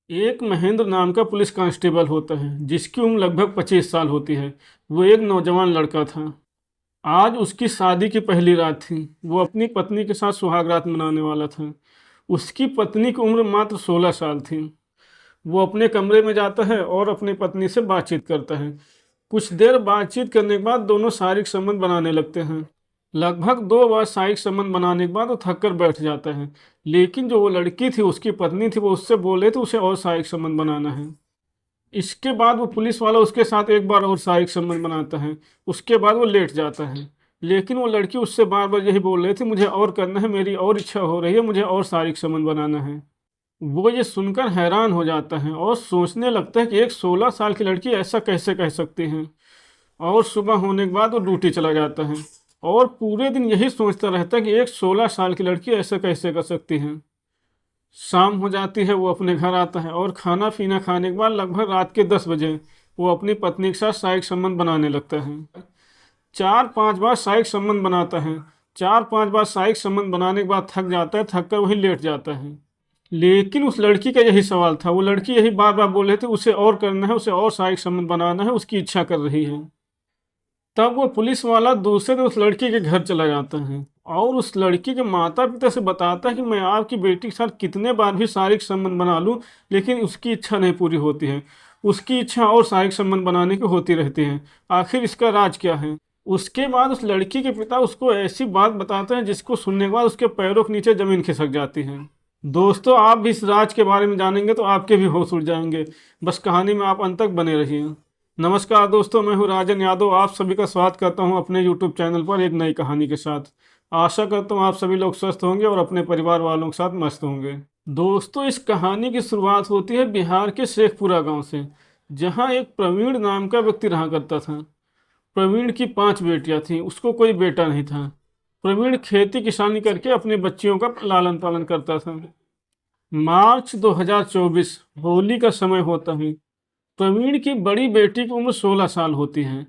एक महेंद्र नाम का पुलिस कांस्टेबल होता है जिसकी उम्र लगभग 25 साल होती है। वो एक नौजवान लड़का था। आज उसकी शादी की पहली रात थी। वो अपनी पत्नी के साथ सुहाग रात मनाने वाला था। उसकी पत्नी की उम्र मात्र 16 साल थी। वो अपने कमरे में जाता है और अपनी पत्नी से बातचीत करता है। कुछ देर बातचीत करने के बाद दोनों शारीरिक संबंध बनाने लगते हैं। लगभग 2 बार शारीरिक संबंध बनाने के बाद वो थक कर बैठ जाता है। लेकिन जो वो लड़की थी, उसकी पत्नी थी, वो उससे बोले थे उसे और शारीरिक संबंध बनाना है। इसके बाद वो पुलिस वाला उसके साथ एक बार और शारीरिक संबंध बनाता है। उसके बाद वो लेट जाता है। लेकिन वो लड़की उससे बार बार यही बोल रही थी, मुझे और करना है, मेरी और इच्छा हो रही है, मुझे और शारीरिक संबंध बनाना है। वो ये सुनकर हैरान हो जाता है और सोचने लगता है कि एक 16 साल की लड़की ऐसा कैसे कह सकती है। और सुबह होने के बाद वो ड्यूटी चला जाता है और पूरे दिन यही सोचता रहता है कि एक 16 साल की लड़की ऐसा कैसे कर सकती है। शाम हो जाती है, वो अपने घर आता है और खाना पीना खाने के बाद लगभग रात के 10 बजे वो अपनी पत्नी के साथ शारीरिक संबंध बनाने लगता है। 4-5 बार शारीरिक संबंध बनाता है। 4-5 बार शारीरिक संबंध बनाने के बाद थक जाता है, थक कर वहीं लेट जाता है। लेकिन उस लड़की का यही सवाल था, वो लड़की यही बार बार बोल रही थी उसे और करना है, उसे और शारीरिक संबंध बनाना है, उसकी इच्छा कर रही है। तब वो पुलिस वाला दूसरे दिन उस लड़की के घर चला जाता है और उस लड़की के माता पिता से बताता है कि मैं आपकी बेटी के साथ कितने बार भी शारीरिक संबंध बना लूं, लेकिन उसकी इच्छा नहीं पूरी होती है। उसकी इच्छा और शारीरिक संबंध बनाने की होती रहती है। आखिर इसका राज क्या है? उसके बाद उस लड़की के पिता उसको ऐसी बात बताते हैं जिसको सुनने के बाद उसके पैरों के नीचे जमीन खिसक जाती है। दोस्तों, आप भी इस राज के बारे में जानेंगे तो आपके भी होश उड़ जाएंगे। बस कहानी में आप अंत तक बने रहिए। नमस्कार दोस्तों, मैं हूं राजन यादव। आप सभी का स्वागत करता हूं अपने YouTube चैनल पर एक नई कहानी के साथ। आशा करता हूं आप सभी लोग स्वस्थ होंगे और अपने परिवार वालों के साथ मस्त होंगे। दोस्तों, इस कहानी की शुरुआत होती है बिहार के शेखपुरा गांव से, जहां एक प्रवीण नाम का व्यक्ति रहा करता था। प्रवीण की 5 बेटियां थीं, उसको कोई बेटा नहीं था। प्रवीण खेती किसानी करके अपने बच्चियों का लालन पालन करता था। मार्च 2024 होली का समय होता है। प्रवीण की बड़ी बेटी की उम्र 16 साल होती है।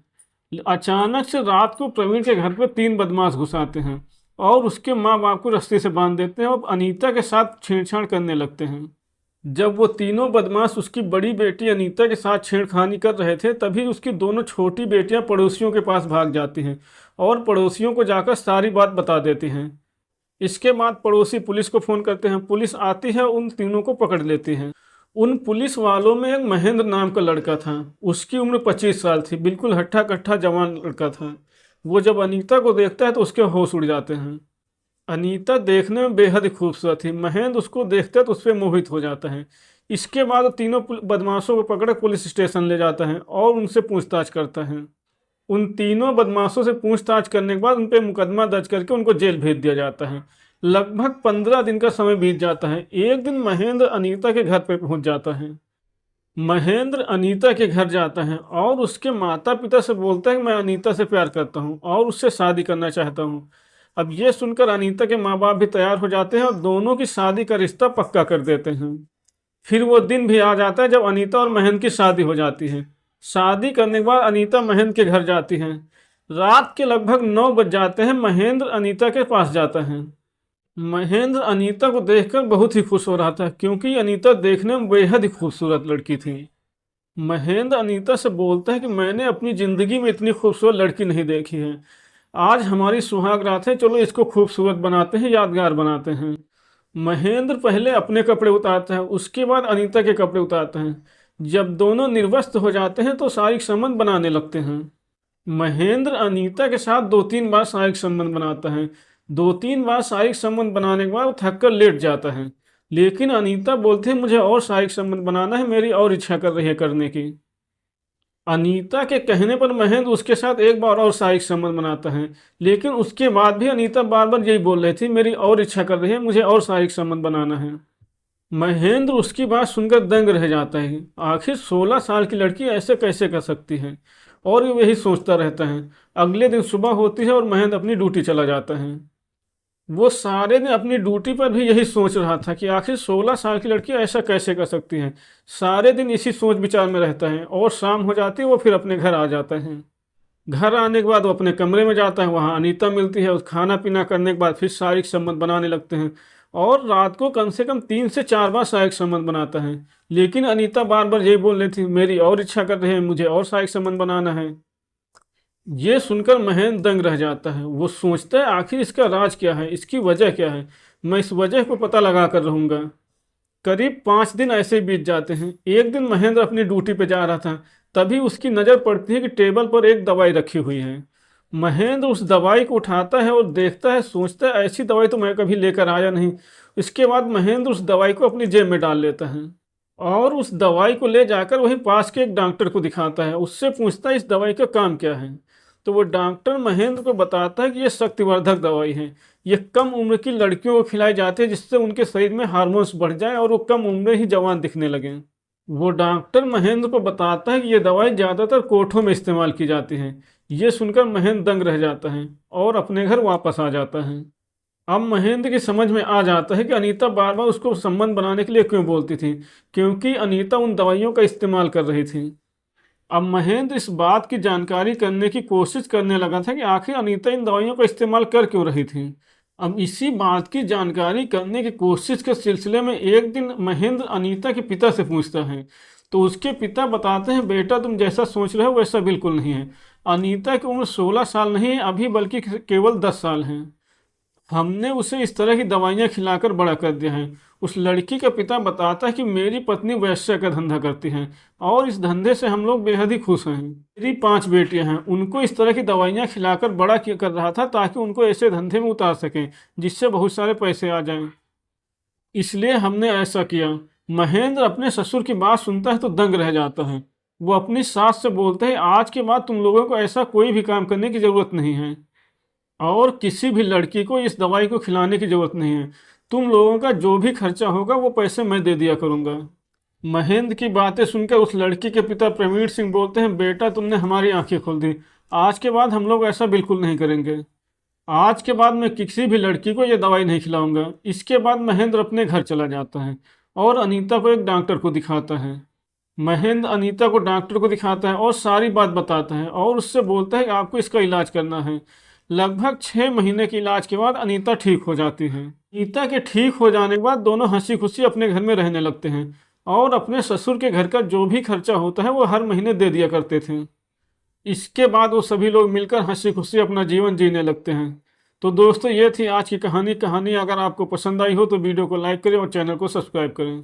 अचानक से रात को प्रवीण के घर पर 3 बदमाश घुस आते हैं और उसके माँ बाप को रस्सी से बांध देते हैं और अनीता के साथ छेड़छाड़ करने लगते हैं। जब वो तीनों बदमाश उसकी बड़ी बेटी अनीता के साथ छेड़खानी कर रहे थे, तभी उसकी दोनों छोटी बेटियां पड़ोसियों के पास भाग जाती हैं और पड़ोसियों को जाकर सारी बात बता देती हैं। इसके बाद पड़ोसी पुलिस को फ़ोन करते हैं। पुलिस आती है, उन तीनों को पकड़ लेती है। उन पुलिस वालों में एक महेंद्र नाम का लड़का था। उसकी उम्र 25 साल थी, बिल्कुल हट्ठा कट्ठा जवान लड़का था। वो जब अनीता को देखता है तो उसके होश उड़ जाते हैं। अनीता देखने में बेहद ही खूबसूरत थी। महेंद्र उसको देखता है तो उस पर मोहित हो जाता है। इसके बाद वो तीनों बदमाशों को पकड़ पुलिस स्टेशन ले जाता है और उनसे पूछताछ करता है। उन तीनों बदमाशों से पूछताछ करने के बाद उन पर मुकदमा दर्ज करके उनको जेल भेज दिया जाता है। लगभग 15 दिन का समय बीत जाता है। एक दिन महेंद्र अनीता के घर पर पहुंच जाता है। महेंद्र अनीता के घर जाता है और उसके माता पिता से बोलता है कि मैं अनीता से प्यार करता हूं और उससे शादी करना चाहता हूं। अब ये सुनकर अनीता के माँ बाप भी तैयार हो जाते हैं और दोनों की शादी का रिश्ता पक्का कर देते हैं। फिर वो दिन भी आ जाता है जब अनीता और महेंद्र की शादी हो जाती है। शादी करने के बाद अनीता महेंद्र के घर जाती हैं। रात के लगभग 9 बज जाते हैं। महेंद्र अनीता के पास जाता है। महेंद्र अनीता को देखकर बहुत ही खुश हो रहा था, क्योंकि अनीता देखने में बेहद ही खूबसूरत लड़की थी। महेंद्र अनीता से बोलता है कि मैंने अपनी ज़िंदगी में इतनी खूबसूरत लड़की नहीं देखी है। आज हमारी सुहाग रात है, चलो इसको खूबसूरत बनाते हैं, यादगार बनाते हैं। महेंद्र पहले अपने कपड़े उतारता है, उसके बाद अनीता के कपड़े उतारता है। जब दोनों निर्वस्त्र हो जाते हैं तो शारीरिक संबंध बनाने लगते हैं। महेंद्र अनीता के साथ 2-3 बार शारीरिक संबंध बनाता है। 2-3 बार शारीरिक संबंध बनाने के बाद वो थक कर लेट जाता है। लेकिन अनीता बोलती है मुझे और शारीरिक संबंध बनाना है, मेरी और इच्छा कर रही है करने की। अनीता के कहने पर महेंद्र उसके साथ एक बार और शारीरिक संबंध बनाता है। लेकिन उसके बाद भी अनीता बार बार यही बोल रही थी, मेरी और इच्छा कर रही है, मुझे और शारीरिक संबंध बनाना है। महेंद्र उसकी बात सुनकर दंग रह जाता है। आखिर 16 साल की लड़की ऐसे कैसे कर सकती है, और वो यही सोचता रहता है। अगले दिन सुबह होती है और महेंद्र अपनी ड्यूटी चला जाता है। वो सारे दिन अपनी ड्यूटी पर भी यही सोच रहा था कि आखिर 16 साल की लड़की ऐसा कैसे कर सकती है। सारे दिन इसी सोच विचार में रहता है और शाम हो जाती है वो फिर अपने घर आ जाता है। घर आने के बाद वो अपने कमरे में जाता है, वहाँ अनीता मिलती है। उस खाना पीना करने के बाद फिर शारीरिक संबंध बनाने लगते हैं और रात को कम से कम 3 से 4 बार शारीरिक संबंध बनाता है। लेकिन अनीता बार बार यही बोल रही थी, मेरी और इच्छा कर रही है, मुझे और शारीरिक संबंध बनाना है। ये सुनकर महेंद्र दंग रह जाता है। वो सोचता है आखिर इसका राज क्या है, इसकी वजह क्या है, मैं इस वजह को पता लगा कर रहूंगा। करीब 5 दिन ऐसे ही बीत जाते हैं। एक दिन महेंद्र अपनी ड्यूटी पे जा रहा था, तभी उसकी नज़र पड़ती है कि टेबल पर एक दवाई रखी हुई है। महेंद्र उस दवाई को उठाता है और देखता है, सोचता है ऐसी दवाई तो मैं कभी लेकर आया नहीं। इसके बाद महेंद्र उस दवाई को अपनी जेब में डाल लेता है और उस दवाई को ले जाकर वहीं पास के एक डॉक्टर को दिखाता है। उससे पूछता है इस दवाई का काम क्या है। तो वो डॉक्टर महेंद्र को बताता है कि ये शक्तिवर्धक दवाई है। ये कम उम्र की लड़कियों को खिलाई जाती है, जिससे उनके शरीर में हार्मोन्स बढ़ जाए और वो कम उम्र में ही जवान दिखने लगें। वो डॉक्टर महेंद्र को बताता है कि ये दवाई ज़्यादातर कोठों में इस्तेमाल की जाती है। ये सुनकर महेंद्र दंग रह जाता है और अपने घर वापस आ जाता है। अब महेंद्र की समझ में आ जाता है कि अनीता बार बार उसको संबंध बनाने के लिए क्यों बोलती थी, क्योंकि अनीता उन दवाइयों का इस्तेमाल कर रही थी। अब महेंद्र इस बात की जानकारी करने की कोशिश करने लगा था कि आखिर अनीता इन दवाइयों का इस्तेमाल कर क्यों रही थी। अब इसी बात की जानकारी करने की कोशिश के सिलसिले में एक दिन महेंद्र अनीता के पिता से पूछता है। तो उसके पिता बताते हैं, बेटा तुम जैसा सोच रहे हो वैसा बिल्कुल नहीं है। अनीता की उम्र 16 साल नहीं है अभी, बल्कि केवल 10 साल है। हमने उसे इस तरह की दवाइयाँ खिलाकर बड़ा कर दिया है। उस लड़की का पिता बताता है कि मेरी पत्नी वैश्य का धंधा करती है और इस धंधे से हम लोग बेहद ही खुश हैं। मेरी 5 बेटियां हैं, उनको इस तरह की दवाइयाँ खिलाकर बड़ा कर रहा था ताकि उनको ऐसे धंधे में उतार सकें जिससे बहुत सारे पैसे आ जाएं। इसलिए हमने ऐसा किया। महेंद्र अपने ससुर की बात सुनता है तो दंग रह जाता है। वो अपनी सास से बोलते हैं, आज के बाद तुम लोगों को ऐसा कोई भी काम करने की ज़रूरत नहीं है और किसी भी लड़की को इस दवाई को खिलाने की ज़रूरत नहीं है। तुम लोगों का जो भी खर्चा होगा वो पैसे मैं दे दिया करूँगा। महेंद्र की बातें सुनकर उस लड़की के पिता प्रवीण सिंह बोलते हैं, बेटा तुमने हमारी आंखें खोल दी। आज के बाद हम लोग ऐसा बिल्कुल नहीं करेंगे। आज के बाद मैं किसी भी लड़की को ये दवाई नहीं खिलाऊंगा। इसके बाद महेंद्र अपने घर चला जाता है और अनीता को एक डॉक्टर को दिखाता है। महेंद्र अनीता को डॉक्टर को दिखाता है और सारी बात बताता है और उससे बोलता है कि आपको इसका इलाज करना है। लगभग 6 महीने के इलाज के बाद अनीता ठीक हो जाती है। अनीता के ठीक हो जाने के बाद दोनों हंसी खुशी अपने घर में रहने लगते हैं और अपने ससुर के घर का जो भी खर्चा होता है वो हर महीने दे दिया करते थे। इसके बाद वो सभी लोग मिलकर हंसी खुशी अपना जीवन जीने लगते हैं। तो दोस्तों, ये थी आज की कहानी। अगर आपको पसंद आई हो तो वीडियो को लाइक करें और चैनल को सब्सक्राइब करें।